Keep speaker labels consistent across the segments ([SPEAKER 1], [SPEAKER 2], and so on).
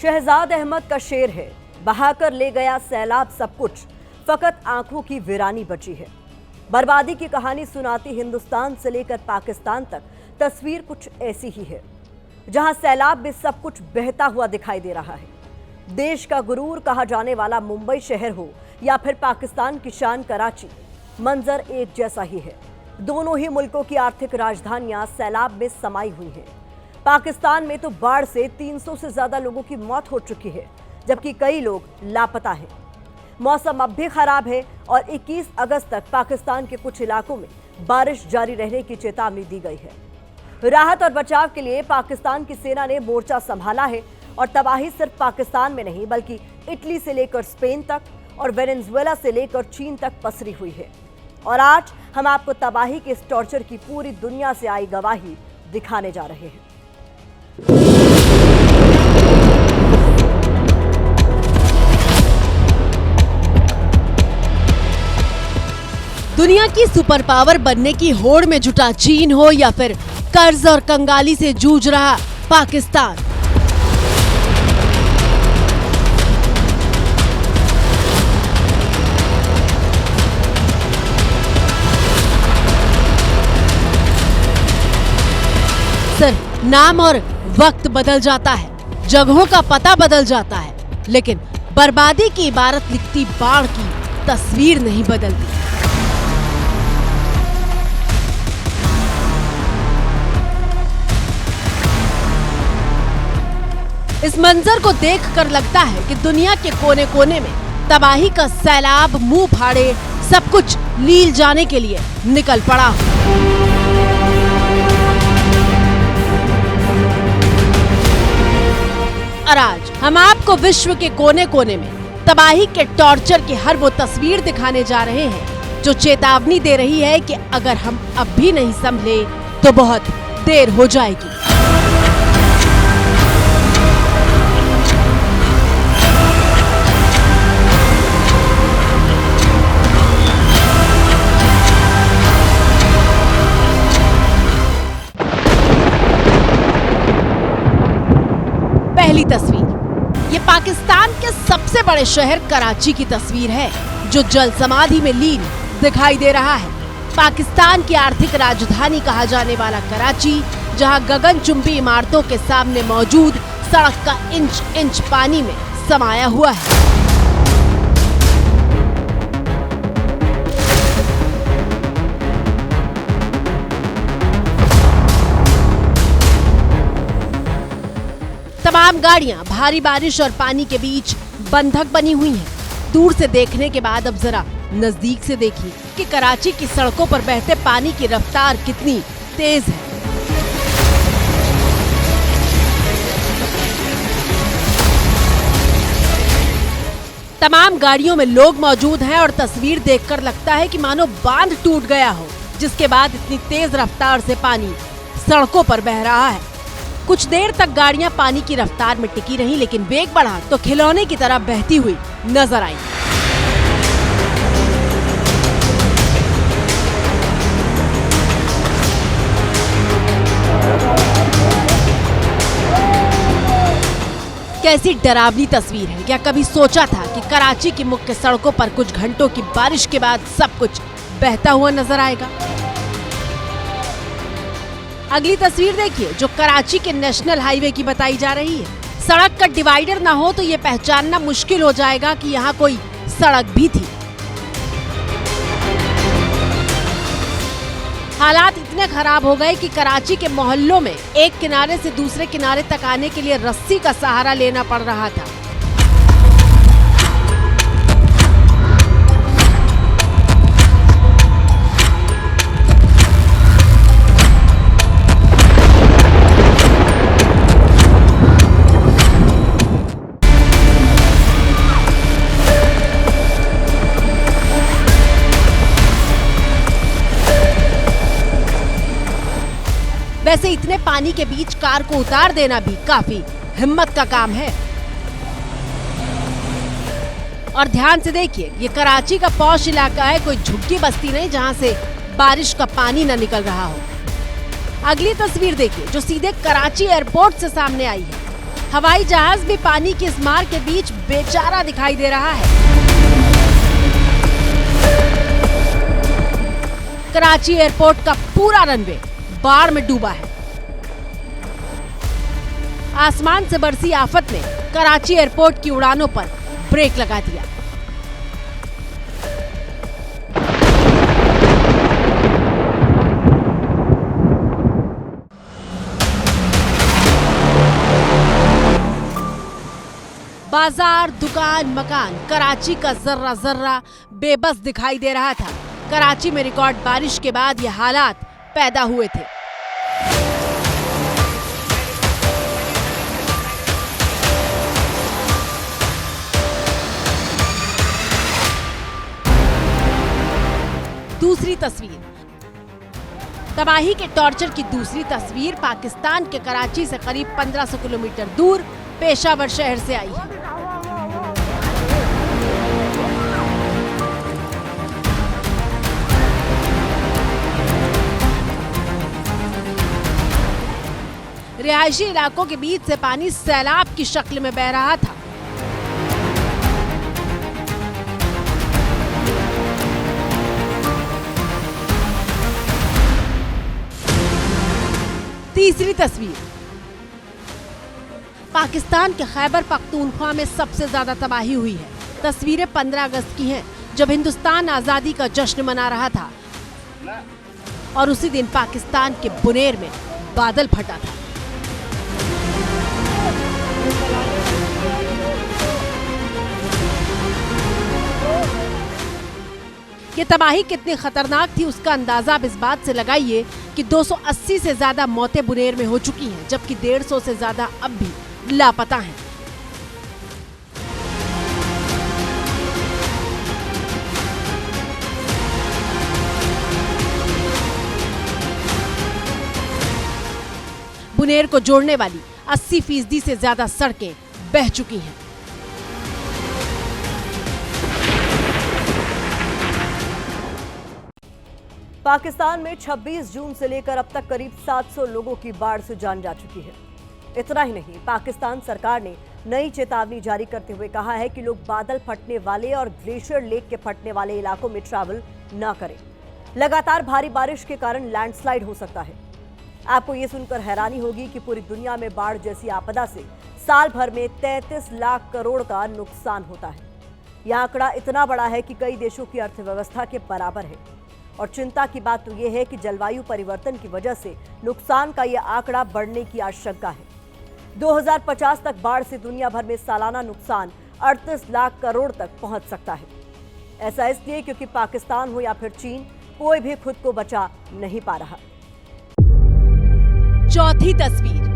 [SPEAKER 1] शहजाद अहमद का शेर है, बहाकर ले गया सैलाब सब कुछ, फकत आंखों की वीरानी बची है। बर्बादी की कहानी सुनाती हिंदुस्तान से लेकर पाकिस्तान तक तस्वीर कुछ ऐसी ही है, जहां सैलाब में सब कुछ बहता हुआ दिखाई दे रहा है। देश का गुरूर कहा जाने वाला मुंबई शहर हो या फिर पाकिस्तान की शान कराची, मंजर एक जैसा ही है। दोनों ही मुल्कों की आर्थिक राजधानियां सैलाब में समाई हुई हैं। पाकिस्तान में तो बाढ़ से 300 से ज्यादा लोगों की मौत हो चुकी है, जबकि कई लोग लापता हैं। मौसम अब भी खराब है और 21 अगस्त तक पाकिस्तान के कुछ इलाकों में बारिश जारी रहने की चेतावनी दी गई है। राहत और बचाव के लिए पाकिस्तान की सेना ने मोर्चा संभाला है और तबाही सिर्फ पाकिस्तान में नहीं बल्कि इटली से लेकर स्पेन तक और वेनेजुएला से लेकर चीन तक पसरी हुई है। और आज हम आपको तबाही के इस टॉर्चर की पूरी दुनिया से आई गवाही दिखाने जा रहे हैं।
[SPEAKER 2] दुनिया की सुपर पावर बनने की होड़ में जुटा चीन हो या फिर कर्ज और कंगाली से जूझ रहा पाकिस्तान, सिर्फ नाम और वक्त बदल जाता है, जगहों का पता बदल जाता है, लेकिन बर्बादी की इबारत लिखती बाढ़ की तस्वीर नहीं बदलती। इस मंजर को देखकर लगता है कि दुनिया के कोने कोने में तबाही का सैलाब मुंह फाड़े सब कुछ लील जाने के लिए निकल पड़ा। और आज हम आपको विश्व के कोने कोने में तबाही के टॉर्चर की हर वो तस्वीर दिखाने जा रहे हैं जो चेतावनी दे रही है कि अगर हम अब भी नहीं संभले तो बहुत देर हो जाएगी। पहली तस्वीर ये पाकिस्तान के सबसे बड़े शहर कराची की तस्वीर है, जो जल समाधि में लीन दिखाई दे रहा है। पाकिस्तान की आर्थिक राजधानी कहा जाने वाला कराची, जहां गगनचुंबी इमारतों के सामने मौजूद सड़क का इंच इंच पानी में समाया हुआ है। तमाम गाड़ियां भारी बारिश और पानी के बीच बंधक बनी हुई हैं। दूर से देखने के बाद अब जरा नजदीक से देखिए कि कराची की सड़कों पर बहते पानी की रफ्तार कितनी तेज है। तमाम गाड़ियों में लोग मौजूद हैं और तस्वीर देखकर लगता है कि मानो बांध टूट गया हो, जिसके बाद इतनी तेज रफ्तार से पानी सड़कों पर बह रहा है। कुछ देर तक गाड़ियां पानी की रफ्तार में टिकी रहीं, लेकिन वेग बढ़ा तो खिलौने की तरह बहती हुई नजर आई। कैसी डरावनी तस्वीर है। क्या कभी सोचा था कि कराची की मुख्य सड़कों पर कुछ घंटों की बारिश के बाद सब कुछ बहता हुआ नजर आएगा। अगली तस्वीर देखिए, जो कराची के नेशनल हाईवे की बताई जा रही है। सड़क का डिवाइडर ना हो तो ये पहचानना मुश्किल हो जाएगा कि यहाँ कोई सड़क भी थी। हालात इतने खराब हो गए कि कराची के मोहल्लों में एक किनारे से दूसरे किनारे तक आने के लिए रस्सी का सहारा लेना पड़ रहा था। वैसे इतने पानी के बीच कार को उतार देना भी काफी हिम्मत का काम है। और ध्यान से देखिए, ये कराची का पॉश इलाका है, कोई झुग्गी बस्ती नहीं जहां से बारिश का पानी न निकल रहा हो। अगली तस्वीर देखिए, जो सीधे कराची एयरपोर्ट से सामने आई है। हवाई जहाज भी पानी की इस मार के बीच बेचारा दिखाई दे रहा है। कराची एयरपोर्ट का पूरा रनवे बाढ़ में डूबा है। आसमान से बरसी आफत ने कराची एयरपोर्ट की उड़ानों पर ब्रेक लगा दिया। बाजार, दुकान, मकान, कराची का जर्रा जर्रा बेबस दिखाई दे रहा था। कराची में रिकॉर्ड बारिश के बाद ये हालात पैदा हुए थे। दूसरी तस्वीर, तबाही के टॉर्चर की दूसरी तस्वीर पाकिस्तान के कराची से करीब 1500 किलोमीटर दूर पेशावर शहर से आई है। रिहायशी इलाकों के बीच से पानी सैलाब की शक्ल में बह रहा था। तीसरी तस्वीर, पाकिस्तान के खैबर पख्तूनख्वा में सबसे ज्यादा तबाही हुई है। तस्वीरें 15 अगस्त की हैं, जब हिंदुस्तान आजादी का जश्न मना रहा था और उसी दिन पाकिस्तान के बुनेर में बादल फटा था। ये तबाही कितनी खतरनाक थी उसका अंदाजा अब इस बात से लगाइए कि 280 से ज्यादा मौतें बुनेर में हो चुकी हैं, जबकि 150 से ज्यादा अब भी लापता हैं। बुनेर को जोड़ने वाली 80% से ज्यादा सड़कें बह चुकी हैं।
[SPEAKER 1] पाकिस्तान में 26 जून से लेकर अब तक करीब 700 लोगों की बाढ़ से जान जा चुकी है। इतना ही नहीं, पाकिस्तान सरकार ने नई चेतावनी जारी करते हुए कहा है कि लोग बादल फटने वाले और ग्लेशियर लेक के फटने वाले इलाकों में ट्रैवल न करें। लगातार भारी बारिश के कारण लैंडस्लाइड हो सकता है। आपको ये सुनकर हैरानी होगी कि पूरी दुनिया में बाढ़ जैसी आपदा से साल भर में 33 लाख करोड़ का नुकसान होता है। यह आंकड़ा इतना बड़ा है कि कई देशों की अर्थव्यवस्था के बराबर है। और चिंता की बात तो यह है कि जलवायु परिवर्तन की वजह से नुकसान का यह आंकड़ा बढ़ने की आशंका है। 2050 तक बाढ़ से दुनिया भर में सालाना नुकसान 38 लाख करोड़ तक पहुंच सकता है। ऐसा इसलिए क्योंकि पाकिस्तान हो या फिर चीन, कोई भी खुद को बचा नहीं पा रहा।
[SPEAKER 2] चौथी तस्वीर,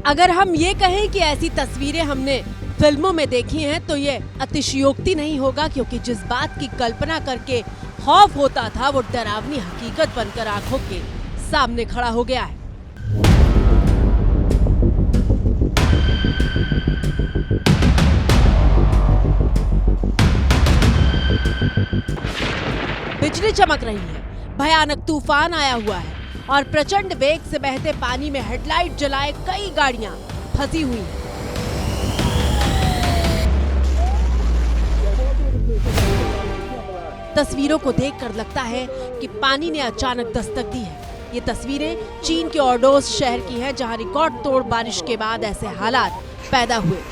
[SPEAKER 2] अगर हम ये कहें कि ऐसी तस्वीरें हमने फिल्मों में देखी हैं तो ये अतिशयोक्ति नहीं होगा, क्योंकि जिस बात की कल्पना करके खौफ होता था वो डरावनी हकीकत बनकर आंखों के सामने खड़ा हो गया है। बिजली चमक रही है, भयानक तूफान आया हुआ है और प्रचंड वेग से बहते पानी में हेडलाइट जलाए कई गाड़ियां फंसी हुई हैं। तस्वीरों को देखकर लगता है कि पानी ने अचानक दस्तक दी है। ये तस्वीरें चीन के ऑर्डोस शहर की हैं, जहां रिकॉर्ड तोड़ बारिश के बाद ऐसे हालात पैदा हुए।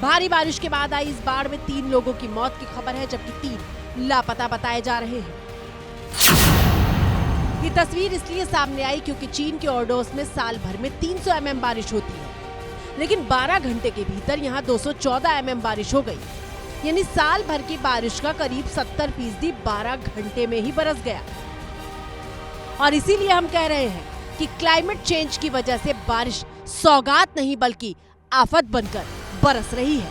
[SPEAKER 2] भारी बारिश के बाद आई इस बाढ़ में 3 लोगों की मौत की खबर है, जबकि 3 लापता बताए जा रहे हैं। ये तस्वीर इसलिए सामने आई क्योंकि चीन के ऑर्डोस में साल भर में 300 mm बारिश होती है, लेकिन 12 घंटे के भीतर यहाँ 214 mm बारिश हो गई। यानी साल भर की बारिश का करीब 70% 12 घंटे में ही बरस गया। और इसीलिए हम कह रहे हैं कि क्लाइमेट चेंज की वजह से बारिश सौगात नहीं बल्कि आफत बनकर बरस रही है।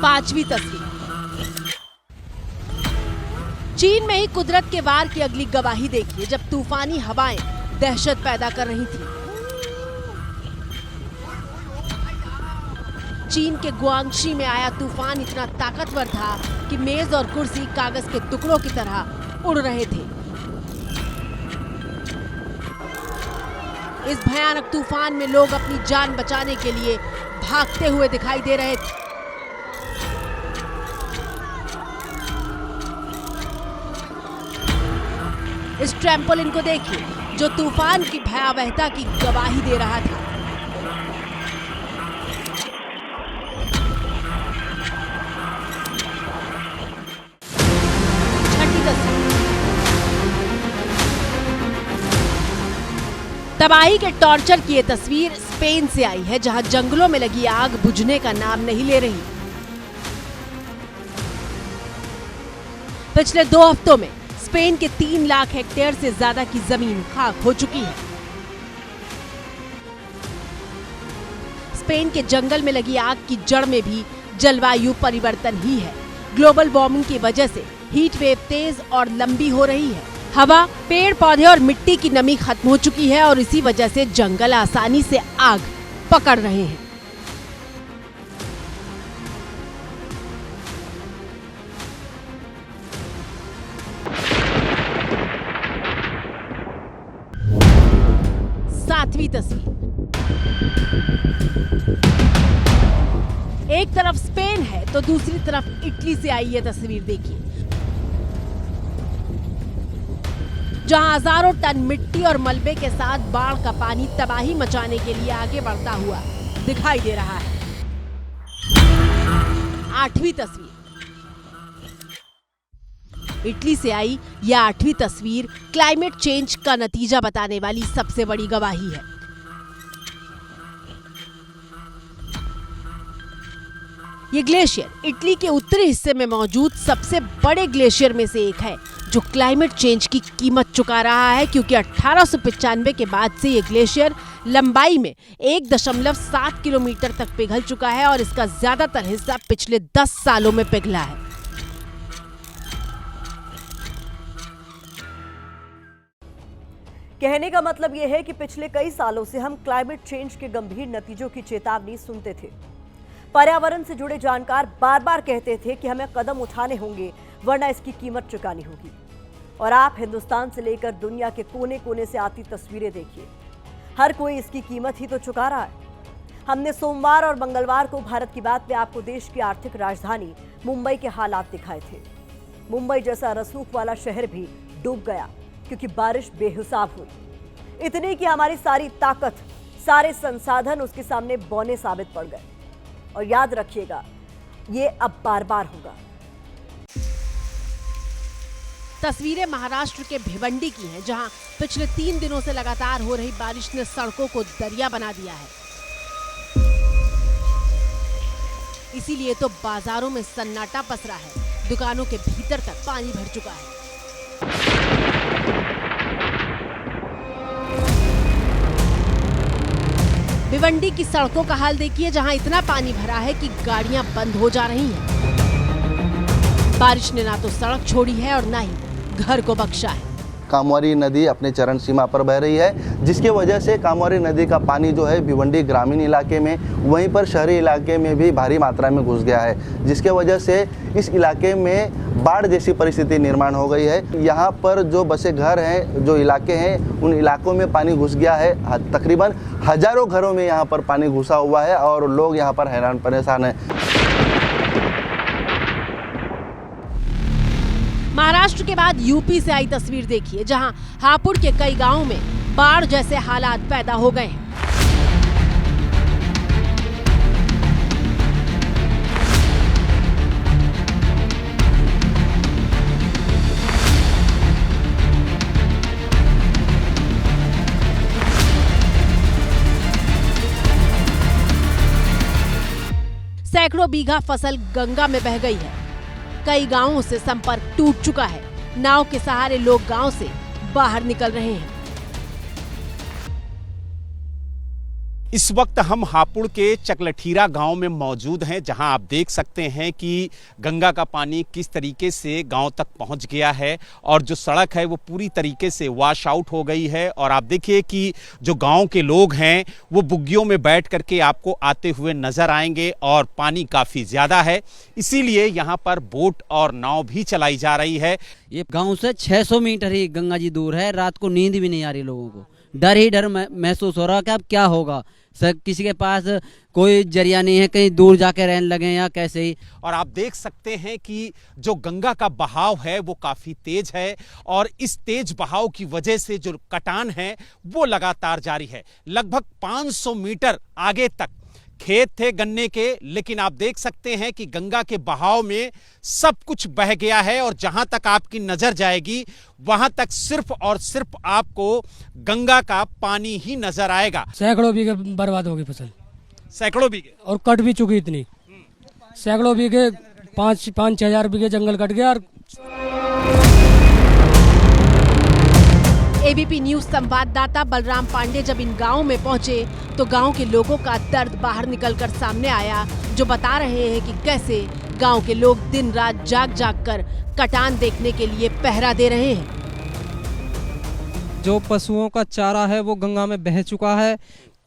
[SPEAKER 2] 5वीं तस्वीर, चीन में ही कुदरत के वार की अगली गवाही देखिए, जब तूफानी हवाएं दहशत पैदा कर रही थी। चीन के गुआंगशी में आया तूफान इतना ताकतवर था कि मेज और कुर्सी कागज के टुकड़ों की तरह उड़ रहे थे। इस भयानक तूफान में लोग अपनी जान बचाने के लिए भागते हुए दिखाई दे रहे थे। इस ट्रैम्पोलिन को देखिए जो तूफान की भयावहता की गवाही दे रहा था। छठी तस्वीर तबाही के टॉर्चर की ये तस्वीर स्पेन से आई है, जहां जंगलों में लगी आग बुझने का नाम नहीं ले रही। पिछले 2 हफ्तों में स्पेन के 3 लाख हेक्टेयर से ज्यादा की जमीन खाक हो चुकी है। स्पेन के जंगल में लगी आग की जड़ में भी जलवायु परिवर्तन ही है। ग्लोबल वार्मिंग की वजह से हीट वेव तेज और लंबी हो रही है। हवा, पेड़ पौधे और मिट्टी की नमी खत्म हो चुकी है और इसी वजह से जंगल आसानी से आग पकड़ रहे हैं। सातवीं तस्वीर, एक तरफ स्पेन है तो दूसरी तरफ इटली से आई ये तस्वीर देखिए, जहां हजारों टन मिट्टी और मलबे के साथ बाढ़ का पानी तबाही मचाने के लिए आगे बढ़ता हुआ दिखाई दे रहा है। 8वीं तस्वीर, इटली से आई यह 8वीं तस्वीर क्लाइमेट चेंज का नतीजा बताने वाली सबसे बड़ी गवाही है। ये ग्लेशियर इटली के उत्तरी हिस्से में मौजूद सबसे बड़े ग्लेशियर में से एक है, जो क्लाइमेट चेंज की कीमत चुका रहा है, क्योंकि 1895 के बाद से ये ग्लेशियर लंबाई में 1.7 किलोमीटर तक पिघल चुका है और इसका ज्यादातर हिस्सा पिछले 10 सालों में पिघला है।
[SPEAKER 1] कहने का मतलब यह है कि पिछले कई सालों से हम क्लाइमेट चेंज के गंभीर नतीजों की चेतावनी सुनते थे। पर्यावरण से जुड़े जानकार बार बार कहते थे कि हमें कदम उठाने होंगे, वरना इसकी कीमत चुकानी होगी। और आप हिंदुस्तान से लेकर दुनिया के कोने कोने से आती तस्वीरें देखिए, हर कोई इसकी कीमत ही तो चुका रहा है। हमने सोमवार और मंगलवार को भारत की बात में आपको देश की आर्थिक राजधानी मुंबई के हालात दिखाए थे। मुंबई जैसा रसूख वाला शहर भी डूब गया क्योंकि बारिश बेहिसाब हुई, इतनी कि हमारी सारी ताकत, सारे संसाधन उसके सामने बौने साबित पड़ गए। और याद रखिएगा, ये अब बार बार होगा।
[SPEAKER 2] तस्वीरें महाराष्ट्र के भिवंडी की हैं, जहां पिछले 3 दिनों से लगातार हो रही बारिश ने सड़कों को दरिया बना दिया है। इसीलिए तो बाजारों में सन्नाटा पसरा है, दुकानों के भीतर तक पानी भर चुका है। भिवंडी की सड़कों का हाल देखिए, जहां इतना पानी भरा है कि गाड़ियां बंद हो जा रही हैं। बारिश ने ना तो सड़क छोड़ी है और ना ही घर को बख्शा है।
[SPEAKER 3] कामवारी नदी अपने चरण सीमा पर बह रही है, जिसके वजह से कामवारी नदी का पानी जो है भिवंडी ग्रामीण इलाके में, वहीं पर शहरी इलाके में भी भारी मात्रा में घुस गया है, जिसके वजह से इस इलाके में बाढ़ जैसी परिस्थिति निर्माण हो गई है। यहाँ पर जो बसे घर हैं, जो इलाके हैं, उन इलाकों में पानी घुस गया है। तकरीबन हजारों घरों में यहाँ पर पानी घुसा हुआ है और लोग यहाँ पर हैरान परेशान हैं।
[SPEAKER 2] महाराष्ट्र के बाद यूपी से आई तस्वीर देखिए, जहां हापुड़ के कई गांवों में बाढ़ जैसे हालात पैदा हो गए हैं। सैकड़ों बीघा फसल गंगा में बह गई है। कई गांवों से संपर्क टूट चुका है। नाव के सहारे लोग गांव से बाहर निकल रहे हैं।
[SPEAKER 4] इस वक्त हम हापुड़ के चकलठीरा गांव में मौजूद हैं, जहां आप देख सकते हैं कि गंगा का पानी किस तरीके से गांव तक पहुंच गया है और जो सड़क है वो पूरी तरीके से वॉश आउट हो गई है। और आप देखिए कि जो गांव के लोग हैं वो बुग्गियों में बैठ करके आपको आते हुए नजर आएंगे और पानी काफ़ी ज़्यादा है, इसीलिए यहाँ पर बोट और नाव भी चलाई जा रही है।
[SPEAKER 5] ये गांव से 600 मीटर ही गंगा जी दूर है। रात को नींद भी नहीं आ रही, लोगों को डर ही डर महसूस हो रहा है कि अब क्या होगा। सर किसी के पास कोई जरिया नहीं है, कहीं दूर जाके रहने लगे या कैसे ही।
[SPEAKER 4] और आप देख सकते हैं कि जो गंगा का बहाव है वो काफ़ी तेज है और इस तेज बहाव की वजह से जो कटान है वो लगातार जारी है। लगभग 500 मीटर आगे तक खेत थे गन्ने के, लेकिन आप देख सकते हैं कि गंगा के बहाव में सब कुछ बह गया है और जहां तक आपकी नजर जाएगी वहां तक सिर्फ और सिर्फ आपको गंगा का पानी ही नजर आएगा।
[SPEAKER 6] सैकड़ों बीघे बर्बाद होगी फसल,
[SPEAKER 4] सैकड़ों बीघे,
[SPEAKER 6] और कट भी चुकी इतनी। सैकड़ों बीघे, 5-6 हजार बीघे जंगल कट गया। और
[SPEAKER 2] एबीपी न्यूज संवाददाता बलराम पांडे जब इन गांवों में पहुंचे तो गांव के लोगों का दर्द बाहर निकलकर सामने आया, जो बता रहे हैं कि कैसे गांव के लोग दिन रात जाग जाग कर कटान देखने के लिए पहरा दे रहे हैं।
[SPEAKER 7] जो पशुओं का चारा है वो गंगा में बह चुका है।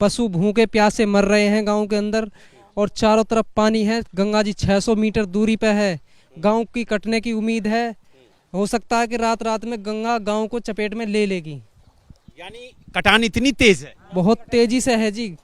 [SPEAKER 7] पशु भूखे प्यासे मर रहे हैं गांव के अंदर और चारों तरफ पानी है। गंगा जी 600 मीटर दूरी पे है। गांव की कटने की उम्मीद है। हो सकता है कि रात रात में गंगा गांव को चपेट में ले लेगी।
[SPEAKER 4] यानी कटान इतनी तेज है,
[SPEAKER 7] बहुत तेजी से है जी।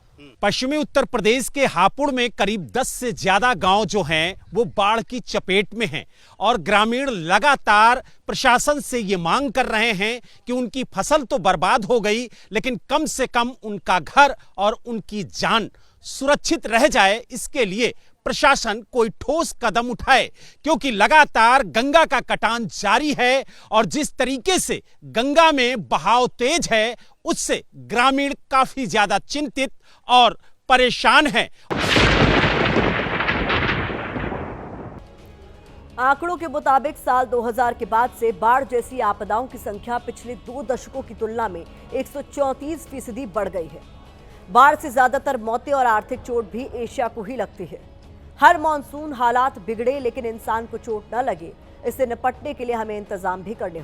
[SPEAKER 4] पश्चिमी उत्तर प्रदेश के हापुड़ में करीब 10 से ज्यादा गांव जो हैं वो बाढ़ की चपेट में हैं और ग्रामीण लगातार प्रशासन से ये मांग कर रहे हैं कि उनकी फसल तो बर्बाद हो गई, लेकिन कम से कम उनका घर और उनकी जान सुरक्षित रह जाए, इसके लिए प्रशासन कोई ठोस कदम उठाए, क्योंकि लगातार गंगा का कटान जारी है और जिस तरीके से गंगा में बहाव तेज है उससे ग्रामीण काफी ज्यादा चिंतित और परेशान हैं।
[SPEAKER 1] आंकड़ों के मुताबिक साल 2000 के बाद से बाढ़ जैसी आपदाओं की संख्या पिछले 2 दशकों की तुलना में 134% बढ़ गई है। बाढ़ से ज्यादातर मौतें और आर्थिक चोट भी एशिया को ही लगती है। हर मॉनसून हालात बिगड़े, लेकिन इंसान को चोट न लगे, इससे निपटने के लिए हमें इंतजाम भी करने होंगे।